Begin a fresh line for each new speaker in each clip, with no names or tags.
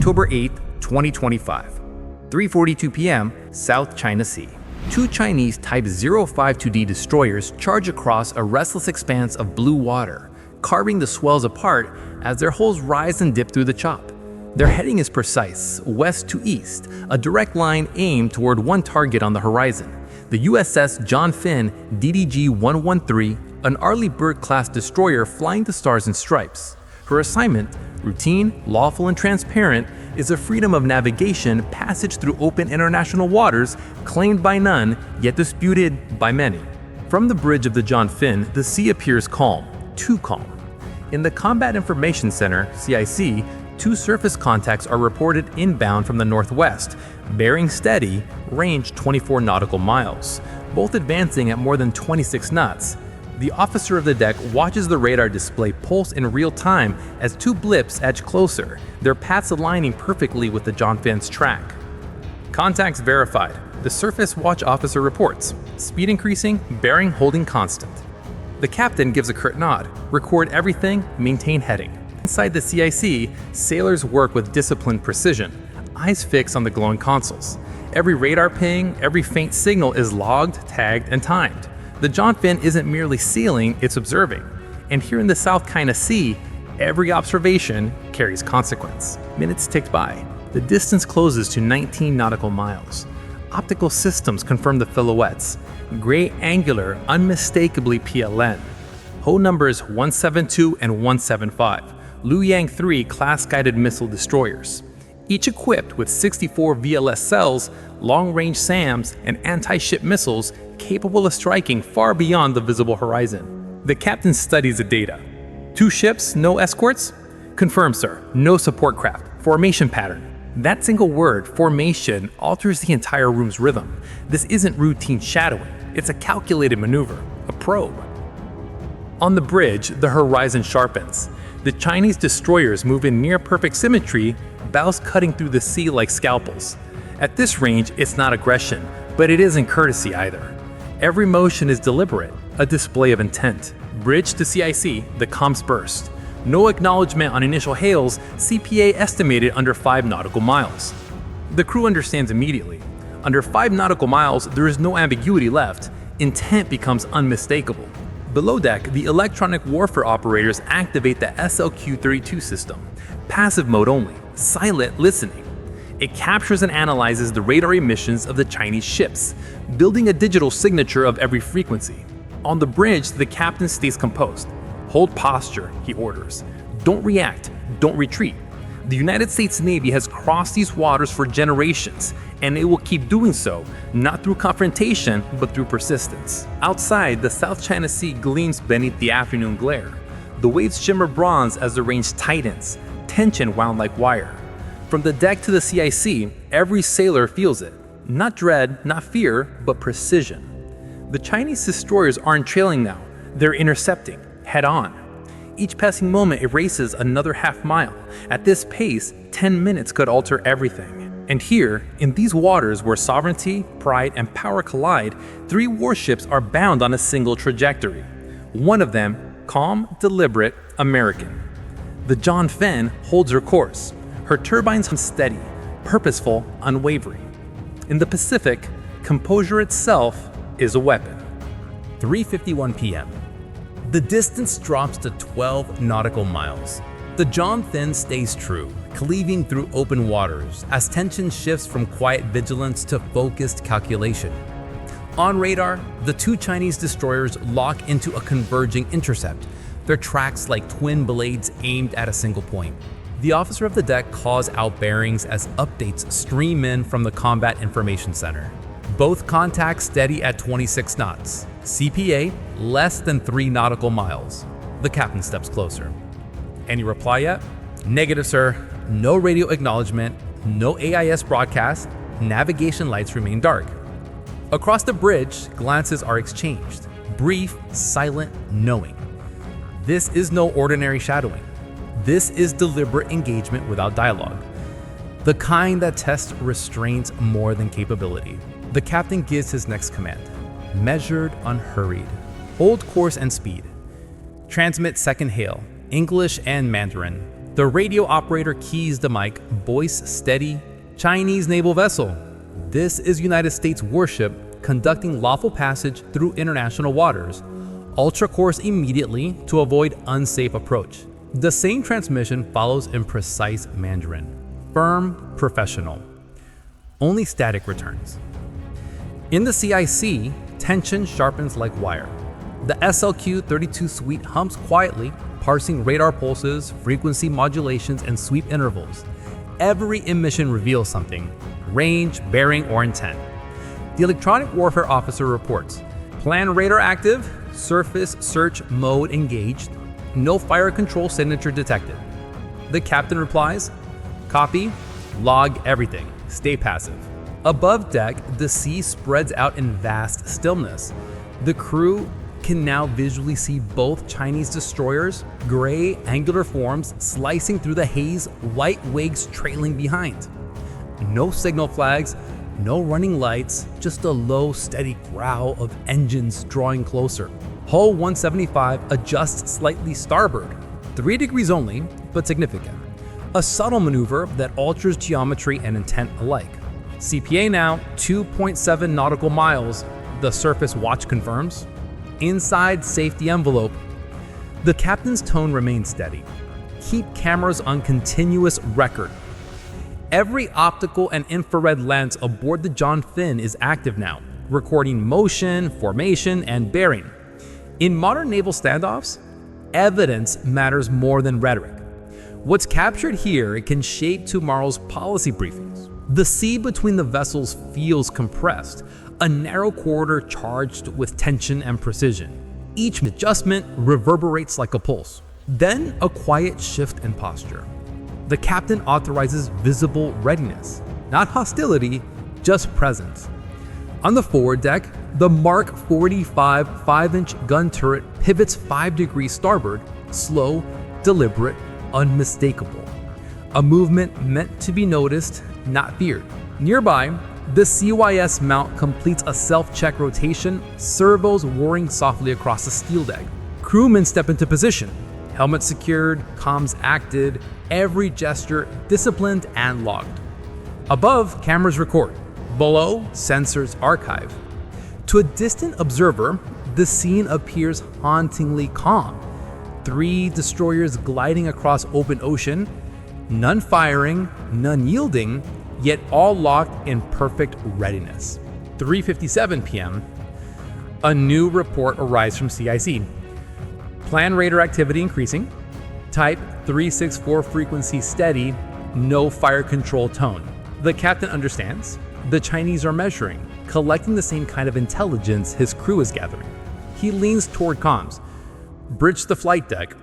October 8, 2025, 3:42 p.m., South China Sea. Two Chinese Type 052D destroyers charge across a restless expanse of blue water, carving the swells apart as their hulls rise and dip through the chop. Their heading is precise, west to east, a direct line aimed toward one target on the horizon, the USS John Finn DDG-113, an Arleigh Burke-class destroyer flying the stars and stripes. Her assignment, routine, lawful, and transparent, is the freedom of navigation, passage through open international waters, claimed by none, yet disputed by many. From the bridge of the John Finn, the sea appears calm, too calm. In the Combat Information Center, CIC, two surface contacts are reported inbound from the northwest, bearing steady, range 24 nautical miles, both advancing at more than 26 knots. The officer of the deck watches the radar display pulse in real time as two blips edge closer, their paths aligning perfectly with the John Finn's track. Contacts verified. The surface watch officer reports. Speed increasing, bearing holding constant. The captain gives a curt nod. Record everything, maintain heading. Inside the CIC, sailors work with disciplined precision, eyes fixed on the glowing consoles. Every radar ping, every faint signal is logged, tagged, and timed. The John Finn isn't merely sailing, it's observing. And here in the South China Sea, every observation carries consequence. Minutes ticked by. The distance closes to 19 nautical miles. Optical systems confirm the silhouettes. Gray angular, unmistakably PLN. Hull numbers 172 and 175. Luoyang 3 class-guided missile destroyers. Each equipped with 64 VLS cells, long-range SAMs, and anti-ship missiles capable of striking far beyond the visible horizon. The captain studies the data. Two ships, no escorts? Confirmed, sir. No support craft. Formation pattern. That single word, formation, alters the entire room's rhythm. This isn't routine shadowing. It's a calculated maneuver, a probe. On the bridge, the horizon sharpens. The Chinese destroyers move in near-perfect symmetry, bows cutting through the sea like scalpels. At this range, it's not aggression, but it isn't courtesy either. Every motion is deliberate, a display of intent. Bridge to CIC, the comms burst. No acknowledgement on initial hails, CPA estimated under 5 nautical miles. The crew understands immediately. Under 5 nautical miles, there is no ambiguity left. Intent becomes unmistakable. Below deck, the electronic warfare operators activate the SLQ-32 system. Passive mode only, silent listening. It captures and analyzes the radar emissions of the Chinese ships, building a digital signature of every frequency. On the bridge, the captain stays composed. Hold posture, he orders. Don't react, don't retreat. The United States Navy has crossed these waters for generations, and it will keep doing so, not through confrontation, but through persistence. Outside, the South China Sea gleams beneath the afternoon glare. The waves shimmer bronze as the range tightens, tension wound like wire. From the deck to the CIC, every sailor feels it. Not dread, not fear, but precision. The Chinese destroyers aren't trailing now, they're intercepting, head on. Each passing moment erases another half mile. At this pace, 10 minutes could alter everything. And here, in these waters where sovereignty, pride, and power collide, 3 warships are bound on a single trajectory. One of them, calm, deliberate, American. The John Finn holds her course. Her turbines steady, purposeful, unwavering. In the Pacific, composure itself is a weapon.
3:51 p.m. The distance drops to 12 nautical miles. The John Finn stays true, cleaving through open waters as tension shifts from quiet vigilance to focused calculation. On radar, the two Chinese destroyers lock into a converging intercept, their tracks like twin blades aimed at a single point. The officer of the deck calls out bearings as updates stream in from the Combat Information Center. Both contacts steady at 26 knots. CPA less than 3 nautical miles. The captain steps closer. Any reply yet? Negative, sir. No radio acknowledgement, no AIS broadcast, navigation lights remain dark. Across the bridge, glances are exchanged. Brief, silent, knowing. This is no ordinary shadowing. This is deliberate engagement without dialogue. The kind that tests restraint more than capability. The captain gives his next command. Measured, unhurried. Hold course and speed. Transmit second hail, English and Mandarin. The radio operator keys the mic, voice steady, Chinese naval vessel. This is United States warship conducting lawful passage through international waters. Ultra course immediately to avoid unsafe approach. The same transmission follows in precise Mandarin. Firm, professional. Only static returns. In the CIC, tension sharpens like wire. The SLQ-32 suite hums quietly, parsing radar pulses, frequency modulations, and sweep intervals. Every emission reveals something: range, bearing, or intent. The electronic warfare officer reports: plan radar active, surface search mode engaged, no fire control signature detected. The captain replies: copy, log everything, stay passive. Above deck, the sea spreads out in vast stillness. The crew can now visually see both Chinese destroyers, gray, angular forms slicing through the haze, white wigs trailing behind. No signal flags, no running lights, just a low, steady growl of engines drawing closer. Hull 175 adjusts slightly starboard, 3 degrees only, but significant. A subtle maneuver that alters geometry and intent alike. CPA now 2.7 nautical miles, the surface watch confirms. Inside safety envelope. The captain's tone remains steady. Keep cameras on continuous record. Every optical and infrared lens aboard the John Finn is active now, recording motion, formation, and bearing. In modern naval standoffs, evidence matters more than rhetoric. What's captured here can shape tomorrow's policy briefings. The sea between the vessels feels compressed, a narrow corridor charged with tension and precision. Each adjustment reverberates like a pulse. Then a quiet shift in posture. The captain authorizes visible readiness, not hostility, just presence. On the forward deck, the Mark 45 5-inch gun turret pivots 5 degrees starboard, slow, deliberate, unmistakable. A movement meant to be noticed, not feared. Nearby, the CYS mount completes a self-check rotation, servos whirring softly across the steel deck. Crewmen step into position, helmet secured, comms acted, every gesture disciplined and logged. Above, cameras record. Below, sensors archive. To a distant observer, the scene appears hauntingly calm. 3 destroyers gliding across open ocean, none firing, none yielding, yet all locked in perfect readiness. 3:57 p.m., a new report arrives from CIC. Plan radar activity increasing, type 364 frequency steady, no fire control tone. The captain understands. The Chinese are measuring, collecting the same kind of intelligence his crew is gathering. He leans toward comms. Bridge the flight deck.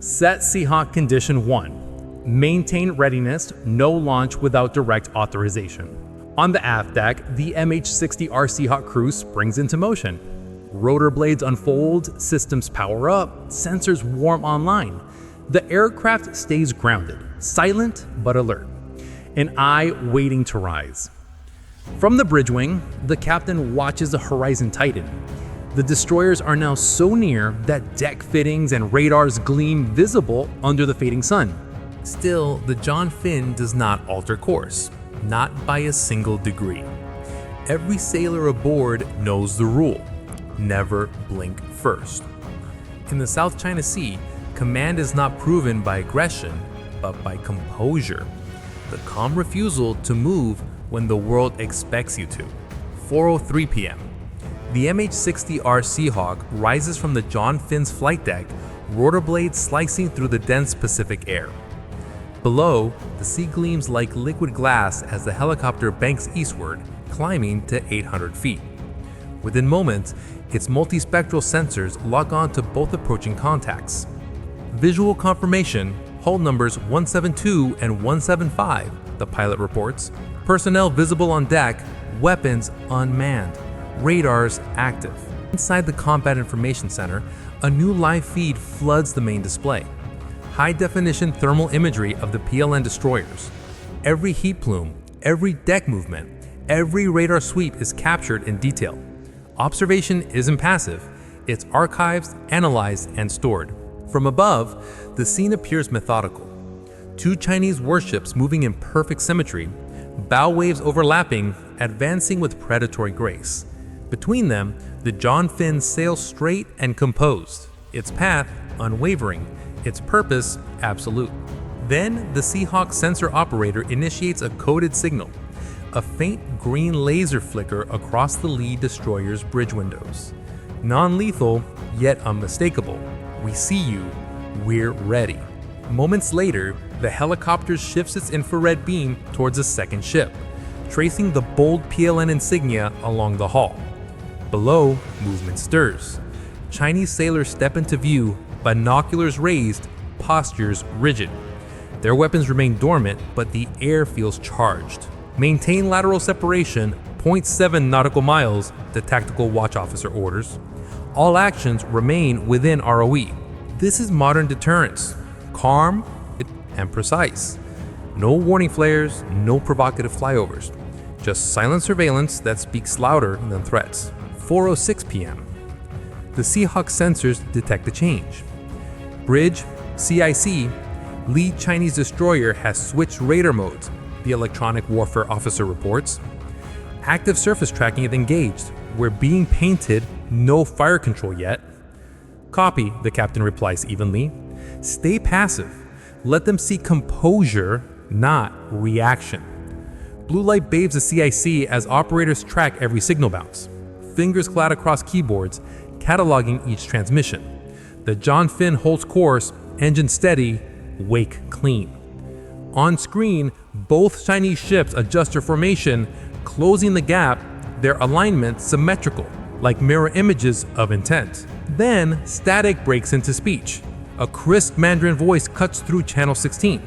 Set Seahawk condition 1. Maintain readiness, no launch without direct authorization. On the aft deck, the MH-60R Seahawk crew springs into motion. Rotor blades unfold, systems power up, sensors warm online. The aircraft stays grounded, silent but alert, an eye waiting to rise. From the bridge wing, the captain watches the horizon tighten. The destroyers are now so near that deck fittings and radars gleam visible under the fading sun. Still, the John Finn does not alter course, not by a single degree. Every sailor aboard knows the rule: never blink first. In the South China Sea, command is not proven by aggression, but by composure. The calm refusal to move when the world expects you to. 4:03 p.m. The MH-60R Seahawk rises from the John Finn's flight deck, rotor blades slicing through the dense Pacific air. Below, the sea gleams like liquid glass as the helicopter banks eastward, climbing to 800 feet. Within moments, its multispectral sensors lock on to both approaching contacts. Visual confirmation, hull numbers 172 and 175, the pilot reports. Personnel visible on deck, weapons unmanned, radars active. Inside the Combat Information Center, a new live feed floods the main display. High-definition thermal imagery of the PLN destroyers. Every heat plume, every deck movement, every radar sweep is captured in detail. Observation isn't passive, it's archived, analyzed, and stored. From above, the scene appears methodical. Two Chinese warships moving in perfect symmetry, bow waves overlapping, advancing with predatory grace. Between them, the John Finn sails straight and composed, its path unwavering, its purpose absolute. Then the Seahawk sensor operator initiates a coded signal, a faint green laser flicker across the lead destroyer's bridge windows. Non-lethal, yet unmistakable. We see you, we're ready. Moments later, the helicopter shifts its infrared beam towards a second ship, tracing the bold PLN insignia along the hull. Below, movement stirs. Chinese sailors step into view, binoculars raised, postures rigid. Their weapons remain dormant, but the air feels charged. Maintain lateral separation, 0.7 nautical miles, the tactical watch officer orders. All actions remain within ROE. This is modern deterrence, calm and precise. No warning flares, no provocative flyovers. Just silent surveillance that speaks louder than threats. 4:06 p.m. The Seahawk sensors detect a change. Bridge, CIC, lead Chinese destroyer has switched radar modes, the electronic warfare officer reports. Active surface tracking is engaged. We're being painted, no fire control yet. Copy, the captain replies evenly. Stay passive. Let them see composure, not reaction. Blue light bathes the CIC as operators track every signal bounce. Fingers clad across keyboards, cataloging each transmission. The John Finn holds course, engine steady, wake clean. On screen, both Chinese ships adjust their formation, closing the gap, their alignment symmetrical, like mirror images of intent. Then, static breaks into speech. A crisp Mandarin voice cuts through channel 16.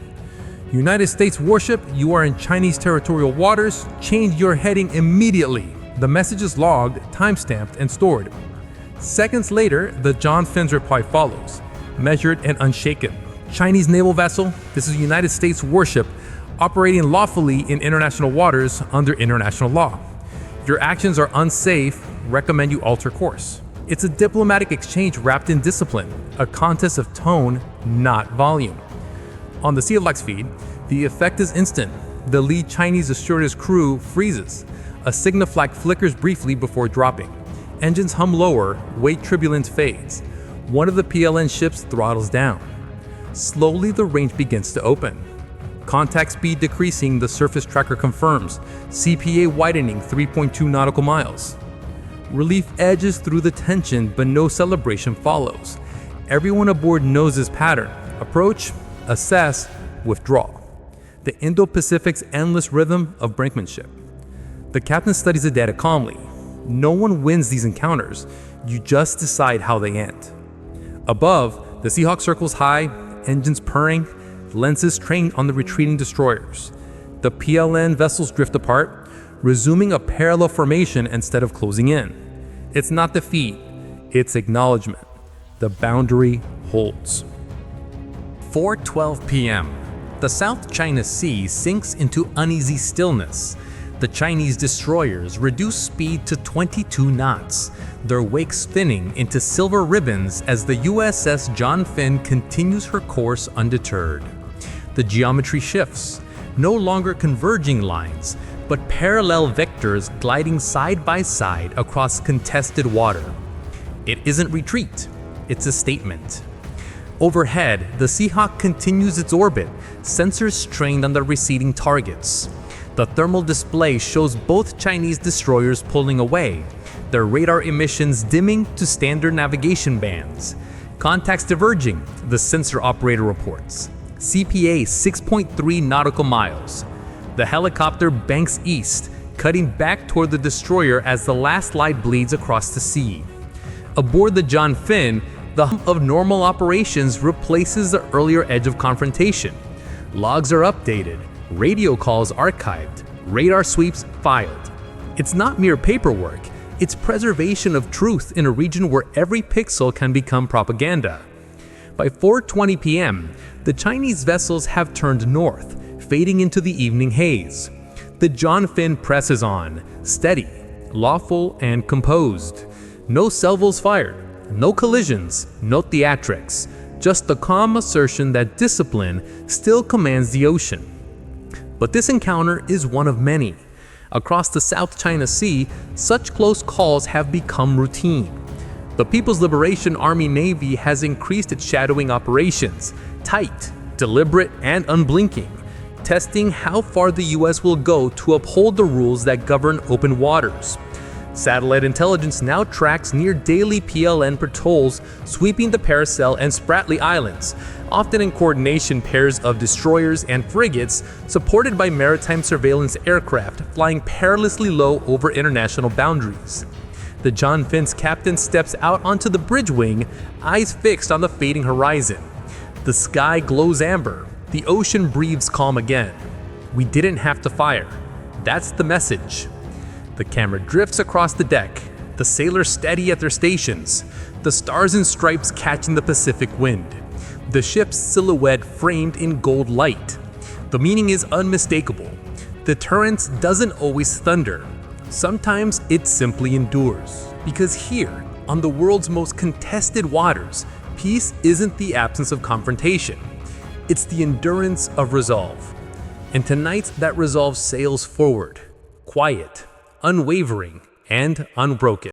United States warship, you are in Chinese territorial waters, change your heading immediately. The message is logged, timestamped, and stored. Seconds later, the John Finn's reply follows, measured and unshaken. Chinese naval vessel, this is a United States warship operating lawfully in international waters under international law. Your actions are unsafe, recommend you alter course. It's a diplomatic exchange wrapped in discipline, a contest of tone, not volume. On the CLX feed, the effect is instant. The lead Chinese destroyer's crew freezes. A signal flag flickers briefly before dropping. Engines hum lower, weight turbulence fades. One of the PLN ships throttles down. Slowly the range begins to open. Contact speed decreasing, the surface tracker confirms. CPA widening 3.2 nautical miles. Relief edges through the tension, but no celebration follows. Everyone aboard knows this pattern. Approach, assess, withdraw. The Indo-Pacific's endless rhythm of brinkmanship. The captain studies the data calmly. No one wins these encounters. You just decide how they end. Above, the Seahawk circles high, engines purring, lenses trained on the retreating destroyers. The PLN vessels drift apart, resuming a parallel formation instead of closing in. It's not defeat, it's acknowledgement. The boundary holds.
4:12 p.m. The South China Sea sinks into uneasy stillness. The Chinese destroyers reduce speed to 22 knots, their wake spinning into silver ribbons as the USS John Finn continues her course undeterred. The geometry shifts, no longer converging lines, but parallel vectors gliding side by side across contested water. It isn't retreat, it's a statement. Overhead, the Seahawk continues its orbit, sensors trained on the receding targets. The thermal display shows both Chinese destroyers pulling away, their radar emissions dimming to standard navigation bands. Contacts diverging, the sensor operator reports. CPA 6.3 nautical miles. The helicopter banks east, cutting back toward the destroyer as the last light bleeds across the sea. Aboard the John Finn, the hum of normal operations replaces the earlier edge of confrontation. Logs are updated, radio calls archived, radar sweeps filed. It's not mere paperwork, it's preservation of truth in a region where every pixel can become propaganda. By 4:20 p.m., the Chinese vessels have turned north, fading into the evening haze. The John Finn presses on, steady, lawful, and composed. No salvos fired, no collisions, no theatrics,
just the calm assertion that discipline still commands the ocean. But this encounter is one of many. Across the South China Sea, such close calls have become routine. The People's Liberation Army Navy has increased its shadowing operations, tight, deliberate, and unblinking, testing how far the US will go to uphold the rules that govern open waters. Satellite intelligence now tracks near-daily PLN patrols sweeping the Paracel and Spratly Islands, often in coordination pairs of destroyers and frigates supported by maritime surveillance aircraft flying perilously low over international boundaries. The John Finn's captain steps out onto the bridge wing, eyes fixed on the fading horizon. The sky glows amber. The ocean breathes calm again. We didn't have to fire. That's the message. The camera drifts across the deck, the sailors steady at their stations, the stars and stripes catching the Pacific wind, the ship's silhouette framed in gold light. The meaning is unmistakable. Deterrence doesn't always thunder. Sometimes it simply endures. Because here, on the world's most contested waters, peace isn't the absence of confrontation. It's the endurance of resolve. And tonight that resolve sails forward, quiet, unwavering, and unbroken.